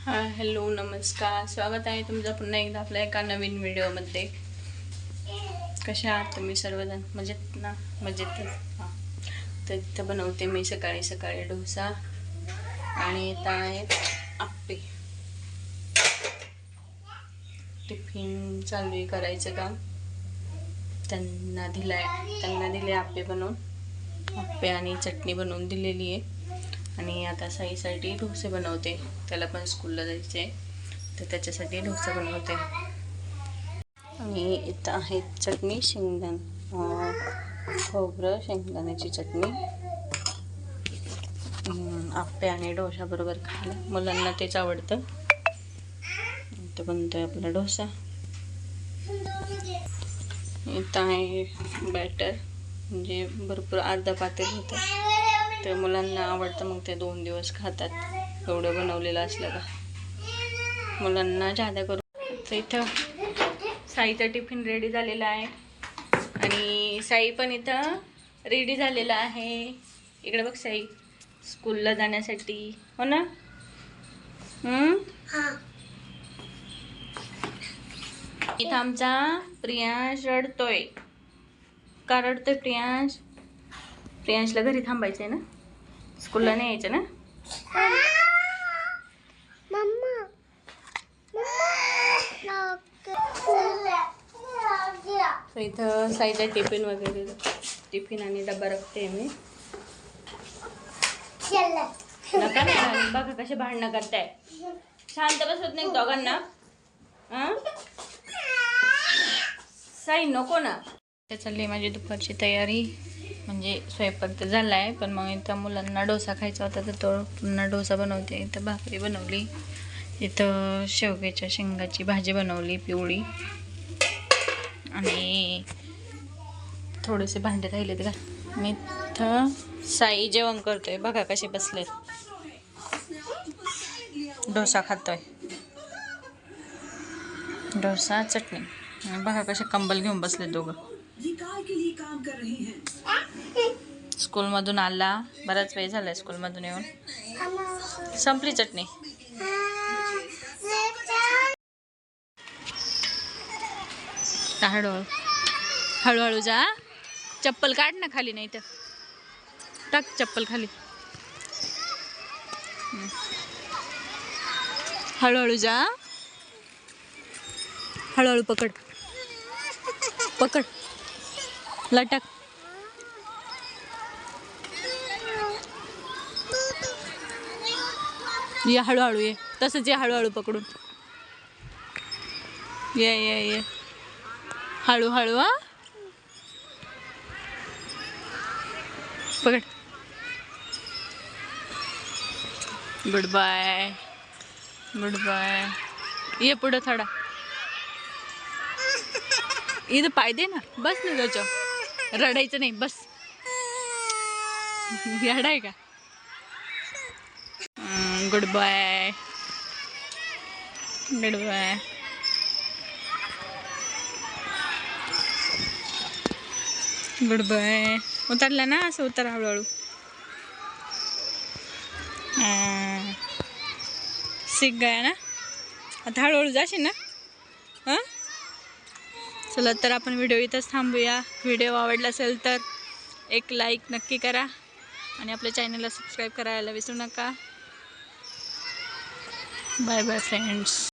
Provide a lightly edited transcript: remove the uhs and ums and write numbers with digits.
Hello नमस्कार, स्वागत आहे तुमचं पुन्हा एकदा आपल्या एका नवीन व्हिडिओमध्ये. कशा आहात तुम्ही सर्वजण? मजेत ना? मजेतच. हां, तर इथं बनवते मी सकाळी सकाळी डोसा आणि इथं आहेत आप्पे. टिफिन चालू आहे करायचं काम. त्यांना दिले आप्पे बनवून. आप्पे आणि चटणी बनवून दिलेली आहे. आणि आता साईसाठी डोसे बनवते. त्याला पण स्कूलला जायचे आहे, तर त्याच्यासाठी डोसा बनवते. आणि इथं आहे चटणी, खोबरं शेंगदाण्याची चटणी. आप्पे आणि डोसा बरोबर खायला मुलांना तेच आवडतं. इथं बनतोय आपला डोसा. इथं आहे बॅटर, म्हणजे भरपूर अर्धा पातेल होतं. तर मुलांना आवडतं, मग ते 2 दिवस खातात. एवढं बनवलेलं असलं का मुलांना जादा करून. तर इथं साईचा टिफिन रेडी झालेला आहे आणि साई पण इथं रेडी झालेला आहे. इकडे बघ साई, स्कूलला जाण्यासाठी. हो ना? इथं आमचा प्रियांश रडतोय. का रडतोय प्रियांश? प्रियांशला घरी थांबायचं आहे ना, स्कूलला नाही यायचं ना? तर इथं साईचा टिफिन आणि डब्बा रखते मी. नका ना, बघा कसे भांडणं करताय. शांत बसत नाही दोघांना. साई नको ना. ते चालली माझी दुपारची तयारी, म्हणजे स्वयंपाक तर झाला आहे, पण मग इथं मुलांना डोसा खायचा होता तर तो पुन्हा डोसा बनवते. इथं भाकरी बनवली, इथं शेवग्याच्या शेंगाची भाजी बनवली पिवळी, आणि थोडेसे भांडे राहिलेत का. मी इथं साई जेवण करतोय, बघा कसे बसले, डोसा खातोय. डोसा चटणी, बघा कसे कंबल घेऊन बसले दोघं. स्कूलमधून आला, बराच वेळ झाला स्कूलमधून येऊन. संपली चटणी. हळूहळू जा, चप्पल काढ ना खाली, नाही तर टाक चप्पल खाली. हळूहळू जा, हळूहळू पकड लटक. ये हळूहळू, ये तसंच, ये हळूहळू पकडून ये हळूहळू. पकड. Goodbye. ये पुढं थोडा, इथं पाय दे ना, बस ना त्याच्या. रडायचं नाही, बस. रडाय का? Goodbye. उतरला ना, असं उतर हळूहळू. सीख गया ना, आता हळूहळू जाशील ना. चला, तर आपण व्हिडिओ इथंच थांबूया. व्हिडिओ आवडला असेल तर एक लाईक नक्की करा आणि आपल्या चॅनलला सबस्क्राईब करायला विसरू नका. Bye bye friends.